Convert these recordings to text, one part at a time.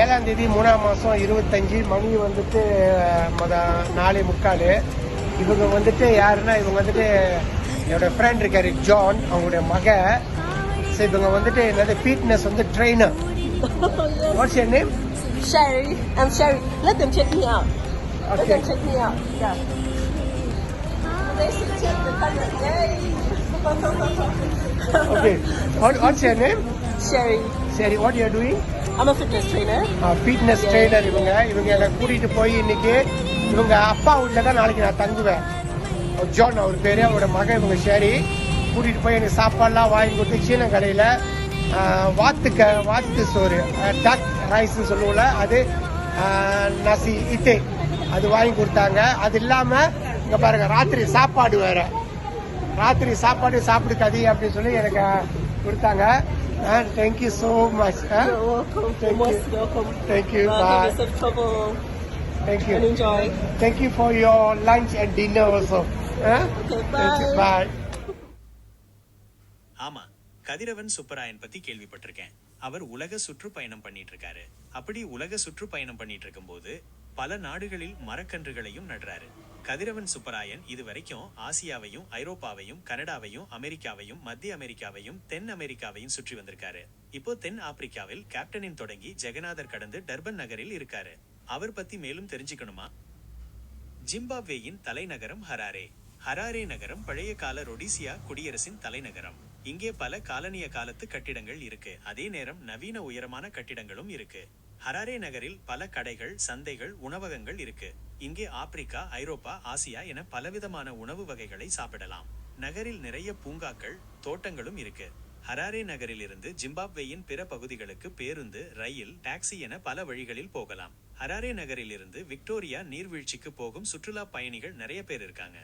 7ஆம் தேதி 3ஆம் மாதம் 25 மணி வந்துட்டு 4:45. இவங்க வந்துட்டு யாருன்னா, இவங்க வந்துட்டு என்னோட ஃப்ரெண்ட் இருக்காரு ஜான், அவங்களுடைய மக. ஸோ இவங்க வந்துட்டு என்னது ஃபிட்னஸ் வந்து trainer. What's your name? Sherry. I'm Sherry. Let them check me out. Let Okay. them check me out. Yeah. They should check the camera. Yay. Okay. What's your name? Sherry. சரி, what you are doing? I'm a fitness trainer. Fitness trainer. இவங்க என்னை கூட்டிகிட்டு போய் இன்னைக்கு இவங்க அப்பா வீட்டில் தான் நாளைக்கு நான் தங்குவேன். ஜான் அவர் பேர், அவரோட மகன் இவங்க ஷேரி. கூட்டிகிட்டு போய் எனக்கு சாப்பாடுலாம் வாங்கி கொடுத்து சீன கடையில் வாத்து சோறு, டக் ரைஸ்ன்னு சொல்லுவோம்ல, அது நசி இத்தே அது வாங்கி கொடுத்தாங்க. அது இல்லாமல் இங்கே பாருங்க, ராத்திரி சாப்பாடு வேறு. ராத்திரி சாப்பாடு சாப்பிடுக்காது அப்படின்னு சொல்லி எனக்கு கொடுத்தாங்க. Thank you so much. You're welcome. You're most welcome. Thank you. Have bye. yourself trouble Thank you. and enjoy. Thank you for your lunch and dinner also. Okay, Thank you. bye. Bye. ஆமா, கதிரவன் சுப்பராயன் பத்தி கேள்விப்பட்டிருக்கேன். அவர் உலக சுற்றுப்பயணம் பண்ணிட்டு இருக்காரு. அப்படி உலக சுற்றுப்பயணம் பண்ணிட்டு இருக்கும்போது பல நாடுகளில் மரக்கன்றுகளையும் நடுறாரு. கதிரவன் சுப்பராயன் இதுவரைக்கும் ஆசியாவையும், ஐரோப்பாவையும், கனடாவையும், அமெரிக்காவையும், மத்திய அமெரிக்காவையும், தென் அமெரிக்காவையும் சுற்றி வந்திருக்காரு. இப்போ தென் ஆப்பிரிக்காவில் கேப்டனின் தொடங்கி ஜெகநாதர் கடந்து டர்பன் நகரில் இருக்காரு. அவர் பத்தி மேலும் தெரிஞ்சுக்கணுமா? ஜிம்பாப்வேயின் தலைநகரம் ஹராரே. ஹராரே நகரம் பழைய கால ரொடீசியா குடியரசின் தலைநகரம். இங்கே பல காலனிய காலத்து கட்டிடங்கள் இருக்கு. அதே நேரம் நவீன உயரமான கட்டிடங்களும் இருக்கு. ஹராரே நகரில் பல கடைகள், சந்தைகள், உணவகங்கள் இருக்கு. இங்கே ஆப்பிரிக்கா, ஐரோப்பா, ஆசியா என பலவிதமான உணவு வகைகளை சாப்பிடலாம். நகரில் நிறைய பூங்காக்கள், தோட்டங்களும் இருக்கு. ஹராரே நகரில் இருந்து ஜிம்பாப்வேயின் பிற பகுதிகளுக்கு பேருந்து, ரயில், டாக்ஸி என பல வழிகளில் போகலாம். ஹராரே நகரில் இருந்து விக்டோரியா நீர்வீழ்ச்சிக்கு போகும் சுற்றுலா பயணிகள் நிறைய பேர் இருக்காங்க.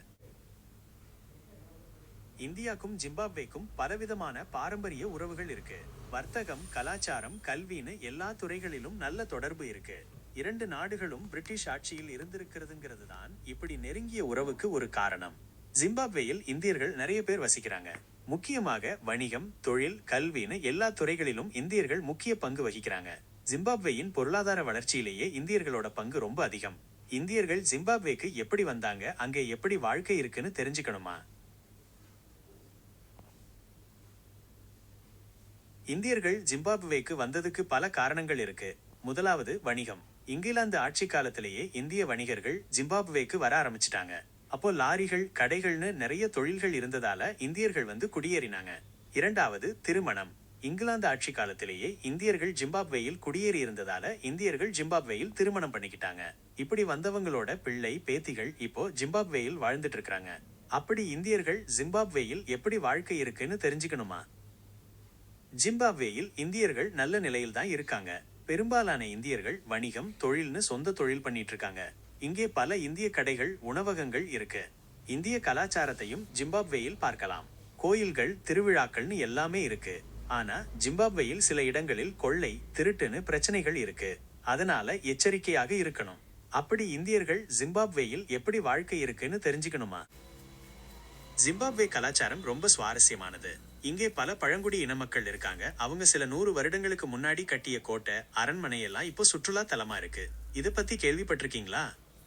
இந்தியாக்கும் ஜிம்பாப்வேக்கும் பலவிதமான பாரம்பரிய உறவுகள் இருக்கு. வர்த்தகம், கலாச்சாரம், கல்வின்னு எல்லா துறைகளிலும் நல்ல தொடர்பு இருக்கு. இரண்டு நாடுகளும் பிரிட்டிஷ் ஆட்சியில் இருந்திருக்கிறதுங்கிறது தான் இப்படி நெருங்கிய உறவுக்கு ஒரு காரணம். ஜிம்பாப்வேயில் இந்தியர்கள் நிறைய பேர் வசிக்கிறாங்க. முக்கியமாக வணிகம், தொழில், கல்வின்னு எல்லா துறைகளிலும் இந்தியர்கள் முக்கிய பங்கு வகிக்கிறாங்க. ஜிம்பாப்வேயின் பொருளாதார வளர்ச்சியிலேயே இந்தியர்களோட பங்கு ரொம்ப அதிகம். இந்தியர்கள் ஜிம்பாப்வேக்கு எப்படி வந்தாங்க, அங்கே எப்படி வாழ்க்கை இருக்குன்னு தெரிஞ்சுக்கணுமா? இந்தியர்கள் ஜிம்பாப்வேக்கு வந்ததுக்கு பல காரணங்கள் இருக்கு. முதலாவது வணிகம். இங்கிலாந்து ஆட்சி காலத்திலேயே இந்திய வணிகர்கள் ஜிம்பாப்வேக்கு வர ஆரம்பிச்சிட்டாங்க. அப்போ லாரிகள், கடைகள்னு நிறைய தொழில்கள் இருந்ததால இந்தியர்கள் வந்து குடியேறினாங்க. இரண்டாவது திருமணம். இங்கிலாந்து ஆட்சி காலத்திலேயே இந்தியர்கள் ஜிம்பாப்வேயில் குடியேறி இருந்ததால இந்தியர்கள் ஜிம்பாப்வேயில் திருமணம் பண்ணிக்கிட்டாங்க. இப்படி வந்தவங்களோட பிள்ளை, பேத்திகள் இப்போ ஜிம்பாப்வேயில் வாழ்ந்துட்டு இருக்காங்க. அப்படி இந்தியர்கள் ஜிம்பாப்வேயில் எப்படி வாழ்க்கை இருக்குன்னு தெரிஞ்சுக்கணுமா? ஜிம்பாப்வேயில் இந்தியர்கள் நல்ல நிலையில் தான் இருக்காங்க. பெரும்பாலான இந்தியர்கள் வணிகம், தொழில்னு சொந்த தொழில் பண்ணிட்டு இருக்காங்க. இங்கே பல இந்திய கடைகள், உணவகங்கள் இருக்கு. இந்திய கலாச்சாரத்தையும் ஜிம்பாப்வேயில் பார்க்கலாம். கோயில்கள், திருவிழாக்கள்னு எல்லாமே இருக்கு. ஆனா ஜிம்பாப்வேயில் சில இடங்களில் கொள்ளை, திருட்டுன்னு பிரச்சனைகள் இருக்கு. அதனால எச்சரிக்கையாக இருக்கணும். அப்படி இந்தியர்கள் ஜிம்பாப்வேயில் எப்படி வாழ்க்கை இருக்குன்னு தெரிஞ்சுக்கணுமா? ஜிம்பாப்வே கலாச்சாரம் ரொம்ப சுவாரஸ்யமானது. இங்கே பல பழங்குடி இன மக்கள் இருக்காங்க. அவங்க சில 100 வருடங்களுக்கு முன்னாடி கட்டிய கோட்டை, அரண்மனை எல்லாம் இப்போ சுற்றுலா தலமா இருக்கு. இத பத்தி கேள்விப்பட்டிருக்கீங்களா?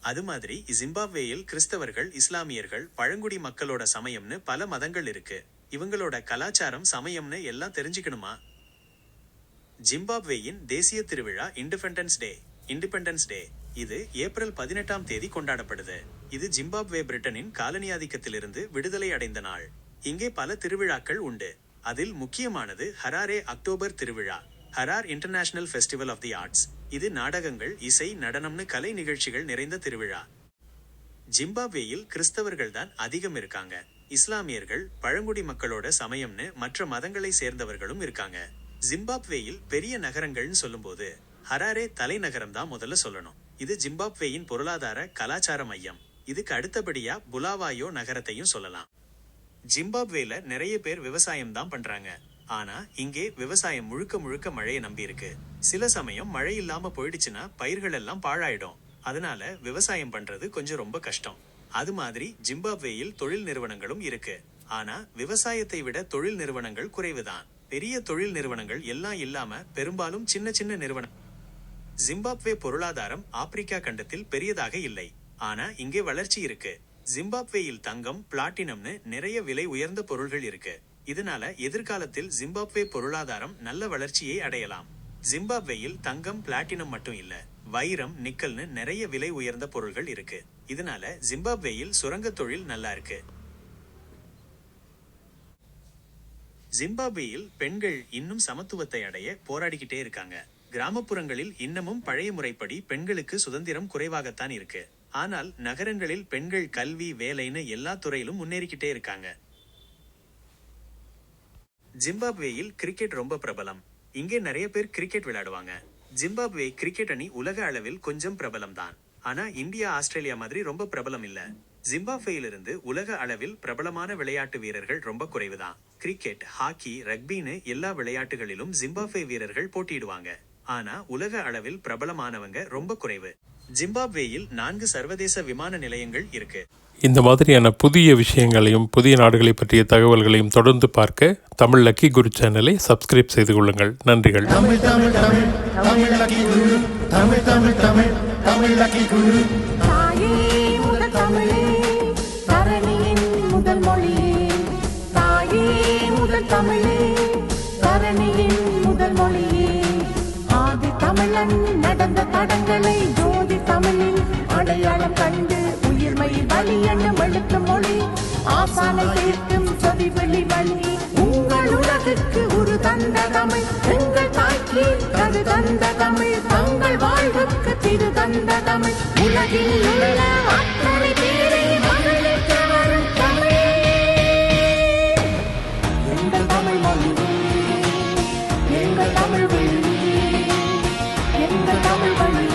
அது மாதிரி ஜிம்பாப்வேயில் கிறிஸ்தவர்கள், இஸ்லாமியர்கள், பழங்குடி மக்களோட சமயம்னு பல மதங்கள் இருக்கு. இவங்களோட கலாச்சாரம், சமயம்னு எல்லாம் தெரிஞ்சுக்கணுமா? ஜிம்பாப்வேயின் தேசிய திருவிழா இண்டிபெண்டன்ஸ் டே. இது ஏப்ரல் 18ஆம் தேதி கொண்டாடப்படுது. இது ஜிம்பாப்வே பிரிட்டனின் காலனியாதிக்கத்திலிருந்து விடுதலை அடைந்த நாள். இங்கே பல திருவிழாக்கள் உண்டு. அதில் முக்கியமானது ஹராரே அக்டோபர் திருவிழா, Harare international festival of the arts. இது நாடகங்கள், இசை, நடனம்னு கலை நிகழ்ச்சிகள் நிறைந்த திருவிழா. ஜிம்பாப்வேயில் கிறிஸ்தவர்கள் தான் அதிகம் இருக்காங்க. இஸ்லாமியர்கள், பழங்குடி மக்களோட சமயம்னு மற்ற மதங்களை சேர்ந்தவர்களும் இருக்காங்க. ஜிம்பாப்வேயில் பெரிய நகரங்கள்னு சொல்லும்போது ஹராரே தலைநகரம் தான் முதல்ல சொல்லணும். இது ஜிம்பாப்வேயின் பொருளாதார, கலாச்சார மையம். இதுக்கு அடுத்தபடியா புலாவாயோ நகரத்தையும் சொல்லலாம். ஜிம்பாப்வேல நிறைய பேர் விவசாயம் தான் பண்றாங்க. ஆனா இங்கே விவசாயம் முழுக்க முழுக்க மழையை நம்பி இருக்கு. சில சமயம் மழை இல்லாம போயிடுச்சுன்னா பயிர்கள் எல்லாம் பாழாயிடும். அதனால விவசாயம் பண்றது கொஞ்சம் ரொம்ப கஷ்டம். அது மாதிரி ஜிம்பாப்வேயில் தொழில் நிறுவனங்களும் இருக்கு. ஆனா விவசாயத்தை விட தொழில் நிறுவனங்கள் குறைவுதான். பெரிய தொழில் நிறுவனங்கள் எல்லாம் இல்லாம பெரும்பாலும் சின்ன சின்ன நிறுவனம். ஜிம்பாப்வே பொருளாதாரம் ஆப்பிரிக்கா கண்டத்தில் பெரியதாக இல்லை, ஆனா இங்கே வளர்ச்சி இருக்கு. ஜிம்பாப்வேயில் தங்கம், பிளாட்டினம்னு நிறைய விலை உயர்ந்த பொருள்கள் இருக்கு. இதனால எதிர்காலத்தில் ஜிம்பாப்வே பொருளாதாரம் நல்ல வளர்ச்சியை அடையலாம். ஜிம்பாப்வேயில் தங்கம், பிளாட்டினம் மட்டும் இல்ல, வைரம், நிக்கல்னு நிறைய விலை உயர்ந்த பொருள்கள் இருக்கு. இதனால ஜிம்பாப்வேயில் சுரங்க தொழில் நல்லா இருக்கு. ஜிம்பாப்வேயில் பெண்கள் இன்னும் சமத்துவத்தை அடைய போராடிக்கிட்டே இருக்காங்க. கிராமப்புறங்களில் இன்னமும் பழைய முறைப்படி பெண்களுக்கு சுதந்திரம் குறைவாகத்தான் இருக்கு. ஆனால் நகரங்களில் பெண்கள் கல்வி, வேலைன்னு எல்லா துறையிலும் முன்னேறிக்கிட்டே இருக்காங்க. ஜிம்பாப்வேயில் கிரிக்கெட் ரொம்ப பிரபலம். இங்கே நிறைய பேர் கிரிக்கெட் விளையாடுவாங்க. ஜிம்பாப்வே கிரிக்கெட் அணி உலக அளவில் கொஞ்சம் பிரபலம் தான். ஆனா இந்தியா, ஆஸ்திரேலியா மாதிரி ரொம்ப பிரபலம் இல்ல. ஜிம்பாப்வேயிலிருந்து உலக அளவில் பிரபலமான விளையாட்டு வீரர்கள் ரொம்ப குறைவுதான். கிரிக்கெட், ஹாக்கி, ரக்பின்னு எல்லா விளையாட்டுகளிலும் ஜிம்பாப்வே வீரர்கள் போட்டியிடுவாங்க. ஆனா உலக அளவில் பிரபலமானவங்க ரொம்ப குறைவு. ஜிம்பாப்வேயில் 4 சர்வதேச விமான நிலையங்கள் இருக்கு. இந்த மாதிரியான புதிய விஷயங்களையும் புதிய நாடுகளை பற்றிய தகவல்களையும் தொடர்ந்து பார்க்க தமிழ் லக்கி குரு சேனலை சப்ஸ்கிரைப் செய்து கொள்ளுங்கள். நன்றிகள். தமிழ் தமிழ் தமிழ் தமிழ் லக்கி குரு, தமிழ் தமிழ் தமிழ் தமிழ் லக்கி குரு. தாயே முதல் தமிழே, தரணியின் முதல் மொழியே. தாயே முதல் தமிழே, தரணியின் முதல் மொழியே. ஆதி தமிழன் நடந்த தடங்களை ஜோதி தமிழில் அடையாளம் கண்டு உயிர்மை வழி என்னும் எழுத்து மொழி ஆசானை கேட்கும் சொதிவெளி வழி. உங்கள் உலகிற்கு ஒரு தந்த தமிழ், எங்கள் தாய்க்கு கரு தந்த தமிழ், தங்கள் வாழ்வுக்கு திரு தந்த தமிழ். உலகில் உள்ள அத்தனை பேரை மகிழ்விக்க வரும் தமிழ். எங்கள் தமிழ் மொழி, எங்கள் தமிழ் வழி, எங்கள் தமிழ் வழி.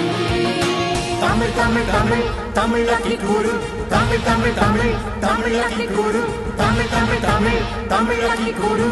தமிழ் தமிழ் தமிழ் தமிழ் லக்கி குரு, தமிழ் தமிழ் தமிழ் தமிழ் லக்கி குரு, தமிழ் தமிழ் தமிழ் தமிழ் லக்கி குரு.